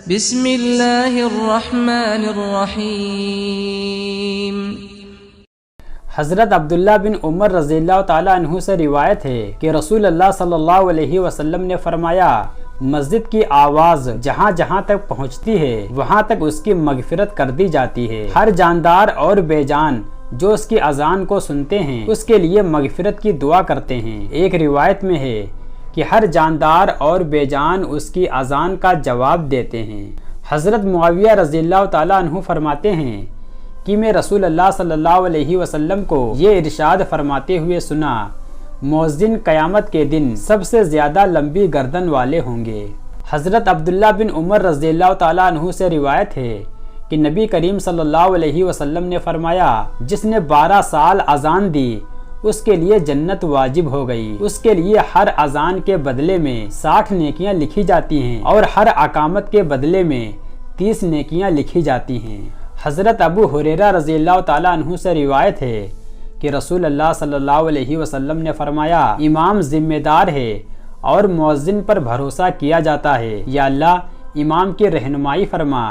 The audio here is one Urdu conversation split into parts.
بسم اللہ الرحمن الرحیم۔ حضرت عبداللہ بن عمر رضی اللہ تعالیٰ عنہ سے روایت ہے کہ رسول اللہ صلی اللہ علیہ وسلم نے فرمایا، مسجد کی آواز جہاں جہاں تک پہنچتی ہے وہاں تک اس کی مغفرت کر دی جاتی ہے۔ ہر جاندار اور بے جان جو اس کی اذان کو سنتے ہیں اس کے لیے مغفرت کی دعا کرتے ہیں۔ ایک روایت میں ہے کہ ہر جاندار اور بے جان اس کی اذان کا جواب دیتے ہیں۔ حضرت معاویہ رضی اللہ تعالیٰ عنہ فرماتے ہیں کہ میں رسول اللہ صلی اللہ علیہ وسلم کو یہ ارشاد فرماتے ہوئے سنا، مؤذن قیامت کے دن سب سے زیادہ لمبی گردن والے ہوں گے۔ حضرت عبداللہ بن عمر رضی اللہ تعالیٰ عنہ سے روایت ہے کہ نبی کریم صلی اللہ علیہ وسلم نے فرمایا، جس نے 12 سال اذان دی اس کے لیے جنت واجب ہو گئی۔ اس کے لیے ہر اذان کے بدلے میں 60 نیکیاں لکھی جاتی ہیں اور ہر اقامت کے بدلے میں 30 نیکیاں لکھی جاتی ہیں۔ حضرت ابو ہریرہ رضی اللہ تعالیٰ عنہ سے روایت ہے کہ رسول اللہ صلی اللہ علیہ وسلم نے فرمایا، امام ذمہ دار ہے اور مؤذن پر بھروسہ کیا جاتا ہے، یا اللہ امام کی رہنمائی فرما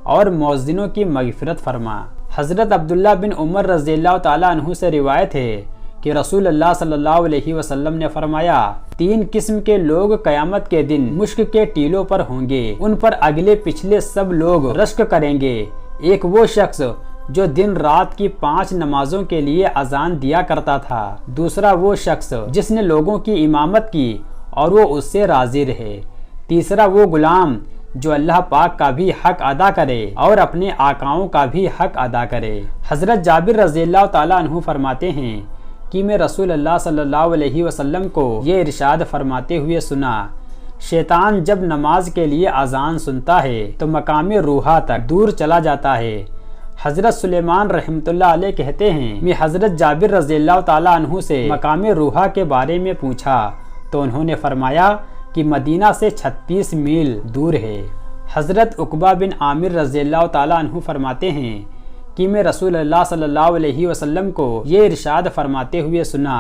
اور مؤذنوں کی مغفرت فرما۔ حضرت عبداللہ بن عمر رضی اللہ تعالیٰ عنہ سے روایت ہے کہ رسول اللہ صلی اللہ علیہ وسلم نے فرمایا، 3 قسم کے لوگ قیامت کے دن مشک کے ٹیلوں پر ہوں گے، ان پر اگلے پچھلے سب لوگ رشک کریں گے۔ ایک وہ شخص جو دن رات کی 5 نمازوں کے لیے اذان دیا کرتا تھا، دوسرا وہ شخص جس نے لوگوں کی امامت کی اور وہ اس سے راضی رہے، تیسرا وہ غلام جو اللہ پاک کا بھی حق ادا کرے اور اپنے آقاؤں کا بھی حق ادا کرے۔ حضرت جابر رضی اللہ تعالیٰ عنہ فرماتے ہیں کہ میں رسول اللہ صلی اللہ علیہ وسلم کو یہ ارشاد فرماتے ہوئے سنا، شیطان جب نماز کے لیے اذان سنتا ہے تو مقام روحا تک دور چلا جاتا ہے۔ حضرت سلیمان رحمۃ اللہ علیہ کہتے ہیں، میں حضرت جابر رضی اللہ تعالیٰ عنہ سے مقام روحا کے بارے میں پوچھا تو انہوں نے فرمایا کہ مدینہ سے 36 میل دور ہے۔ حضرت عقبہ بن عامر رضی اللہ تعالیٰ عنہ فرماتے ہیں کہ میں رسول اللہ صلی اللہ علیہ وسلم کو یہ ارشاد فرماتے ہوئے سنا،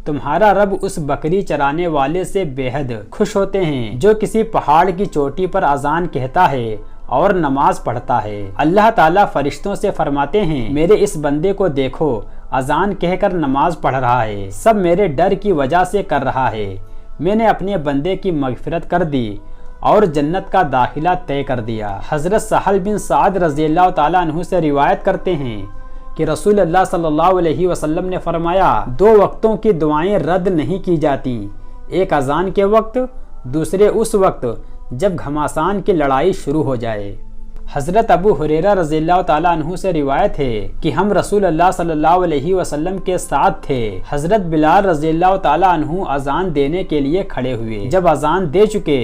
تمہارا رب اس بکری چرانے والے سے بے حد خوش ہوتے ہیں جو کسی پہاڑ کی چوٹی پر اذان کہتا ہے اور نماز پڑھتا ہے۔ اللہ تعالیٰ فرشتوں سے فرماتے ہیں، میرے اس بندے کو دیکھو، اذان کہہ کر نماز پڑھ رہا ہے، سب میرے ڈر کی وجہ سے کر رہا ہے، میں نے اپنے بندے کی مغفرت کر دی اور جنت کا داخلہ طے کر دیا۔ حضرت سہل بن سعد رضی اللہ تعالیٰ عنہ سے روایت کرتے ہیں کہ رسول اللہ صلی اللہ علیہ وسلم نے فرمایا، 2 وقتوں کی دعائیں رد نہیں کی جاتی، ایک اذان کے وقت، دوسرے اس وقت جب گھماسان کی لڑائی شروع ہو جائے۔ حضرت ابو ہریرہ رضی اللہ تعالیٰ عنہ سے روایت ہے کہ ہم رسول اللہ صلی اللہ علیہ وسلم کے ساتھ تھے، حضرت بلال رضی اللہ تعالیٰ عنہ اذان دینے کے لیے کھڑے ہوئے، جب اذان دے چکے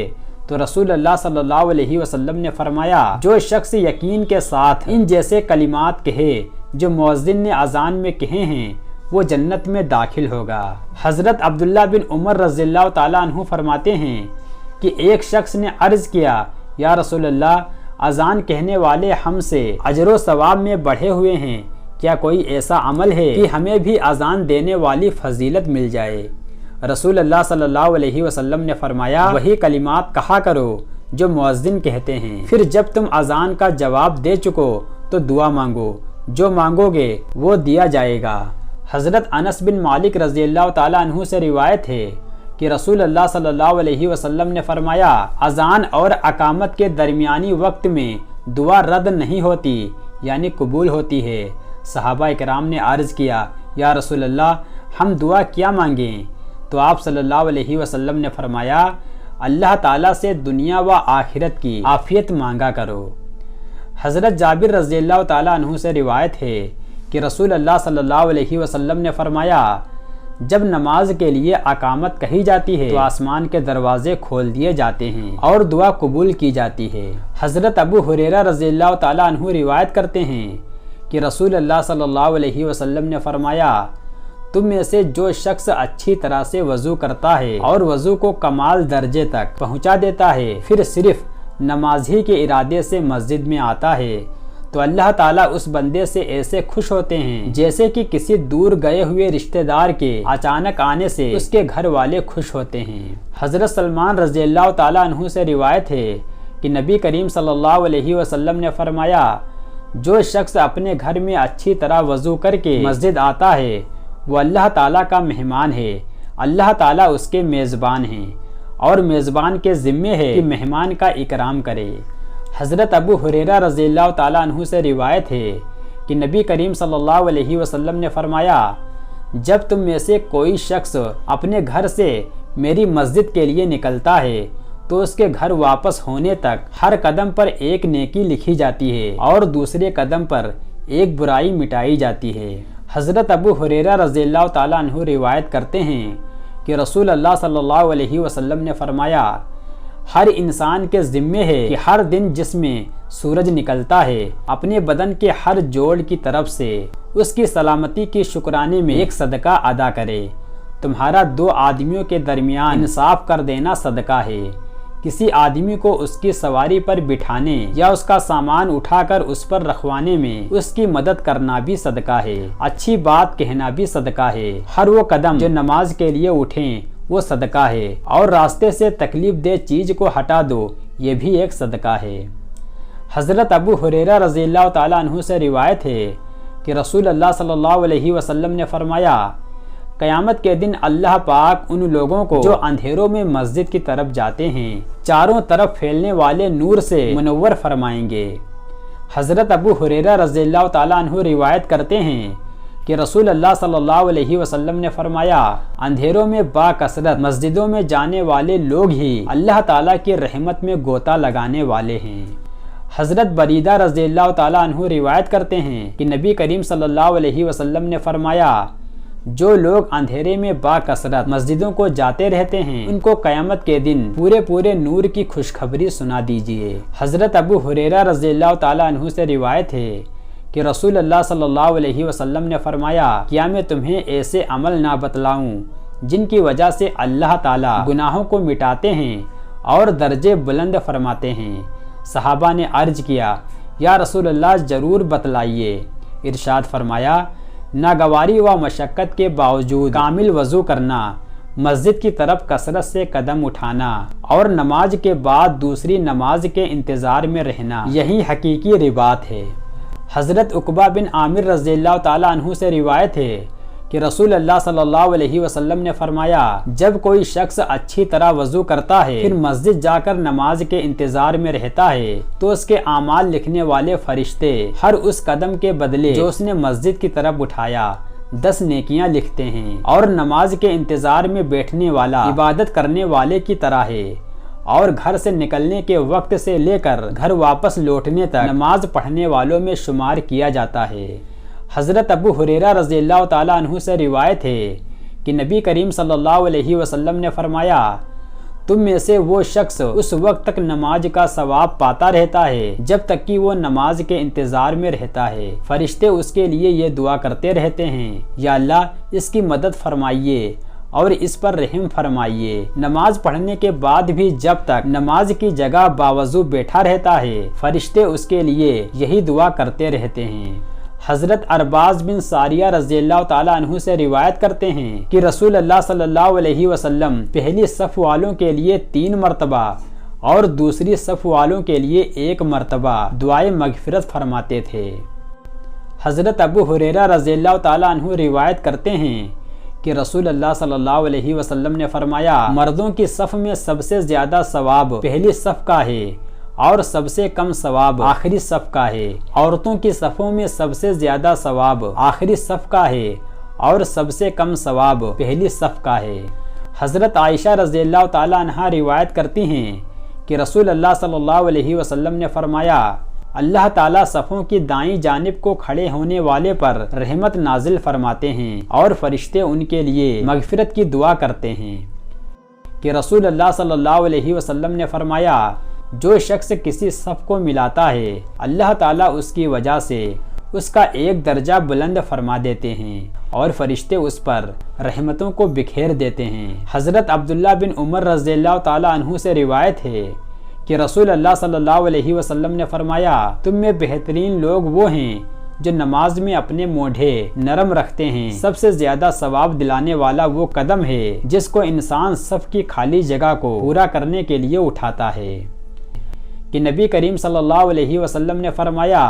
تو رسول اللہ صلی اللہ علیہ وسلم نے فرمایا، جو شخص یقین کے ساتھ ان جیسے کلمات کہے جو مؤذن نے اذان میں کہے ہیں وہ جنت میں داخل ہوگا۔ حضرت عبداللہ بن عمر رضی اللہ تعالیٰ عنہ فرماتے ہیں کہ ایک شخص نے عرض کیا، یا رسول اللہ، اذان کہنے والے ہم سے اجر و ثواب میں بڑھے ہوئے ہیں، کیا کوئی ایسا عمل ہے کہ ہمیں بھی اذان دینے والی فضیلت مل جائے؟ رسول اللہ صلی اللہ علیہ وسلم نے فرمایا، وہی کلمات کہا کرو جو مؤذن کہتے ہیں، پھر جب تم اذان کا جواب دے چکو تو دعا مانگو، جو مانگو گے وہ دیا جائے گا۔ حضرت انس بن مالک رضی اللہ تعالیٰ عنہ سے روایت ہے کہ رسول اللہ صلی اللہ علیہ وسلم نے فرمایا، اذان اور اقامت کے درمیانی وقت میں دعا رد نہیں ہوتی یعنی قبول ہوتی ہے۔ صحابہ کرام نے عرض کیا، یا رسول اللہ، ہم دعا کیا مانگیں؟ تو آپ صلی اللہ علیہ وسلم نے فرمایا، اللہ تعالیٰ سے دنیا و آخرت کی عافیت مانگا کرو۔ حضرت جابر رضی اللہ تعالیٰ عنہ سے روایت ہے کہ رسول اللہ صلی اللہ علیہ وسلم نے فرمایا، جب نماز کے لیے اقامت کہی جاتی ہے تو آسمان کے دروازے کھول دیے جاتے ہیں اور دعا قبول کی جاتی ہے۔ حضرت ابو ہریرہ رضی اللہ تعالیٰ عنہ روایت کرتے ہیں کہ رسول اللہ صلی اللہ علیہ وسلم نے فرمایا، تم میں سے جو شخص اچھی طرح سے وضو کرتا ہے اور وضو کو کمال درجے تک پہنچا دیتا ہے، پھر صرف نماز ہی کے ارادے سے مسجد میں آتا ہے تو اللہ تعالیٰ اس بندے سے ایسے خوش ہوتے ہیں جیسے کہ کسی دور گئے ہوئے رشتہ دار کے اچانک آنے سے اس کے گھر والے خوش ہوتے ہیں۔ حضرت سلمان رضی اللہ تعالیٰ عنہ سے روایت ہے کہ نبی کریم صلی اللہ علیہ وسلم نے فرمایا جو شخص اپنے گھر میں اچھی طرح وضو کر کے مسجد آتا ہے وہ اللہ تعالیٰ کا مہمان ہے، اللہ تعالیٰ اس کے میزبان ہیں اور میزبان کے ذمے ہے کہ مہمان کا اکرام کرے۔ حضرت ابو ہریرہ رضی اللہ تعالیٰ عنہ سے روایت ہے کہ نبی کریم صلی اللہ علیہ وسلم نے فرمایا جب تم میں سے کوئی شخص اپنے گھر سے میری مسجد کے لیے نکلتا ہے تو اس کے گھر واپس ہونے تک ہر قدم پر ایک نیکی لکھی جاتی ہے اور دوسرے قدم پر ایک برائی مٹائی جاتی ہے۔ حضرت ابو ہریرہ رضی اللہ تعالیٰ عنہ روایت کرتے ہیں کہ رسول اللہ صلی اللہ علیہ وسلم نے فرمایا ہر انسان کے ذمے ہے کہ ہر دن جس میں سورج نکلتا ہے اپنے بدن کے ہر جوڑ کی طرف سے اس کی سلامتی کے شکرانے میں ایک صدقہ ادا کرے۔ تمہارا دو آدمیوں کے درمیان انصاف کر دینا صدقہ ہے۔ کسی آدمی کو اس کی سواری پر بٹھانے یا اس کا سامان اٹھا کر اس پر رکھوانے میں اس کی مدد کرنا بھی صدقہ ہے۔ اچھی بات کہنا بھی صدقہ ہے۔ ہر وہ قدم جو نماز کے لیے اٹھیں وہ صدقہ ہے اور راستے سے تکلیف دہ چیز کو ہٹا دو یہ بھی ایک صدقہ ہے۔ حضرت ابو ہریرہ رضی اللہ تعالیٰ عنہ سے روایت ہے کہ رسول اللہ صلی اللہ علیہ وسلم نے فرمایا قیامت کے دن اللہ پاک ان لوگوں کو جو اندھیروں میں مسجد کی طرف جاتے ہیں چاروں طرف پھیلنے والے نور سے منور فرمائیں گے۔ حضرت ابو ہریرہ رضی اللہ تعالیٰ عنہ روایت کرتے ہیں کہ رسول اللہ صلی اللہ علیہ وسلم نے فرمایا اندھیروں میں با کثرت مسجدوں میں جانے والے لوگ ہی اللہ تعالیٰ کی رحمت میں غوطہ لگانے والے ہیں۔ حضرت بریدہ رضی اللہ تعالیٰ عنہ روایت کرتے ہیں کہ نبی کریم صلی اللہ علیہ وسلم نے فرمایا جو لوگ اندھیرے میں با کثرت مسجدوں کو جاتے رہتے ہیں ان کو قیامت کے دن پورے نور کی خوشخبری سنا دیجیے۔ حضرت ابو ہریرہ رضی اللہ تعالیٰ عنہ سے روایت ہے کہ رسول اللہ صلی اللہ علیہ وسلم نے فرمایا کیا میں تمہیں ایسے عمل نہ بتلاؤں جن کی وجہ سے اللہ تعالیٰ گناہوں کو مٹاتے ہیں اور درجے بلند فرماتے ہیں؟ صحابہ نے عرض کیا یا رسول اللہ ضرور بتلائیے۔ ارشاد فرمایا ناگواری و مشقت کے باوجود کامل وضو کرنا، مسجد کی طرف کثرت سے قدم اٹھانا اور نماز کے بعد دوسری نماز کے انتظار میں رہنا یہی حقیقی رباط ہے۔ حضرت عقبہ بن عامر رضی اللہ تعالیٰ عنہ سے روایت ہے کہ رسول اللہ صلی اللہ علیہ وسلم نے فرمایا جب کوئی شخص اچھی طرح وضو کرتا ہے پھر مسجد جا کر نماز کے انتظار میں رہتا ہے تو اس کے اعمال لکھنے والے فرشتے ہر اس قدم کے بدلے جو اس نے مسجد کی طرف اٹھایا 10 نیکیاں لکھتے ہیں، اور نماز کے انتظار میں بیٹھنے والا عبادت کرنے والے کی طرح ہے، اور گھر سے نکلنے کے وقت سے لے کر گھر واپس لوٹنے تک نماز پڑھنے والوں میں شمار کیا جاتا ہے۔ حضرت ابو ہریرہ رضی اللہ تعالیٰ عنہ سے روایت ہے کہ نبی کریم صلی اللہ علیہ وسلم نے فرمایا تم میں سے وہ شخص اس وقت تک نماز کا ثواب پاتا رہتا ہے جب تک کہ وہ نماز کے انتظار میں رہتا ہے، فرشتے اس کے لیے یہ دعا کرتے رہتے ہیں یا اللہ اس کی مدد فرمائیے اور اس پر رحم فرمائیے۔ نماز پڑھنے کے بعد بھی جب تک نماز کی جگہ باوضو بیٹھا رہتا ہے فرشتے اس کے لیے یہی دعا کرتے رہتے ہیں۔ حضرت ارباز بن ساریہ رضی اللہ تعالیٰ عنہ سے روایت کرتے ہیں کہ رسول اللہ صلی اللہ علیہ وسلم پہلی صف والوں کے لیے 3 مرتبہ اور دوسری صف والوں کے لیے 1 مرتبہ دعائے مغفرت فرماتے تھے۔ حضرت ابو ہریرہ رضی اللہ تعالیٰ عنہ روایت کرتے ہیں کہ رسول اللہ صلی اللہ علیہ وسلم نے فرمایا مردوں کی صف میں سب سے زیادہ ثواب پہلی صف کا ہے اور سب سے کم ثواب آخری صف کا ہے، عورتوں کی صفوں میں سب سے زیادہ ثواب آخری صف کا ہے اور سب سے کم ثواب پہلی صف کا ہے۔ حضرت عائشہ رضی اللہ تعالیٰ عنہا روایت کرتی ہیں کہ رسول اللہ صلی اللہ علیہ وسلم نے فرمایا اللہ تعالیٰ صفوں کی دائیں جانب کو کھڑے ہونے والے پر رحمت نازل فرماتے ہیں اور فرشتے ان کے لیے مغفرت کی دعا کرتے ہیں۔ کہ رسول اللہ صلی اللہ علیہ وسلم نے فرمایا جو شخص کسی صف کو ملاتا ہے اللہ تعالیٰ اس کی وجہ سے اس کا ایک درجہ بلند فرما دیتے ہیں اور فرشتے اس پر رحمتوں کو بکھیر دیتے ہیں۔ حضرت عبداللہ بن عمر رضی اللہ تعالیٰ عنہ سے روایت ہے کہ رسول اللہ صلی اللہ علیہ وسلم نے فرمایا تم میں بہترین لوگ وہ ہیں جو نماز میں اپنے مونڈھے نرم رکھتے ہیں، سب سے زیادہ ثواب دلانے والا وہ قدم ہے جس کو انسان صف کی خالی جگہ کو پورا کرنے کے لیے اٹھاتا ہے۔ کہ نبی کریم صلی اللہ علیہ وسلم نے فرمایا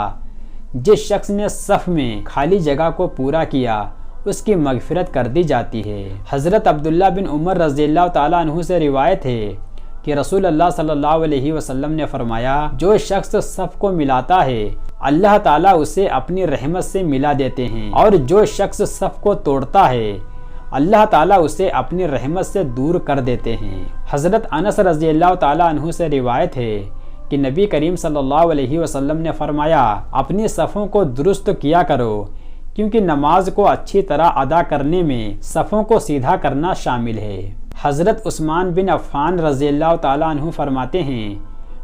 جس شخص نے صف میں خالی جگہ کو پورا کیا اس کی مغفرت کر دی جاتی ہے۔ حضرت عبداللہ بن عمر رضی اللہ تعالیٰ عنہ سے روایت ہے کہ رسول اللہ صلی اللہ علیہ وسلم نے فرمایا جو شخص صف کو ملاتا ہے اللہ تعالیٰ اسے اپنی رحمت سے ملا دیتے ہیں، اور جو شخص صف کو توڑتا ہے اللہ تعالیٰ اسے اپنی رحمت سے دور کر دیتے ہیں۔ حضرت انس رضی اللہ تعالیٰ عنہ سے روایت ہے کہ نبی کریم صلی اللہ علیہ وسلم نے فرمایا اپنی صفوں کو درست کیا کرو، کیونکہ نماز کو اچھی طرح ادا کرنے میں صفوں کو سیدھا کرنا شامل ہے۔ حضرت عثمان بن عفان رضی اللہ تعالیٰ عنہ فرماتے ہیں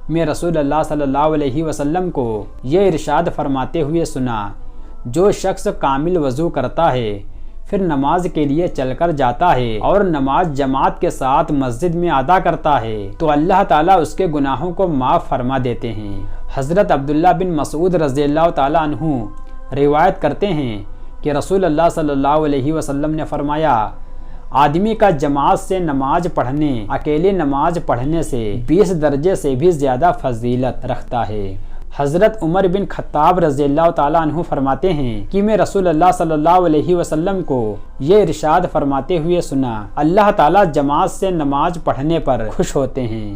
میں رسول اللہ صلی اللہ علیہ وسلم کو یہ ارشاد فرماتے ہوئے سنا جو شخص کامل وضو کرتا ہے پھر نماز کے لیے چل کر جاتا ہے اور نماز جماعت کے ساتھ مسجد میں ادا کرتا ہے تو اللہ تعالیٰ اس کے گناہوں کو معاف فرما دیتے ہیں۔ حضرت عبداللہ بن مسعود رضی اللہ تعالیٰ عنہ روایت کرتے ہیں کہ رسول اللہ صلی اللہ علیہ وسلم نے فرمایا آدمی کا جماعت سے نماز پڑھنے اکیلے نماز پڑھنے سے 20 درجے سے بھی زیادہ فضیلت رکھتا ہے۔ حضرت عمر بن خطاب رضی اللہ تعالیٰ عنہ فرماتے ہیں کہ میں رسول اللہ صلی اللہ علیہ وسلم کو یہ ارشاد فرماتے ہوئے سنا اللہ تعالیٰ جماعت سے نماز پڑھنے پر خوش ہوتے ہیں۔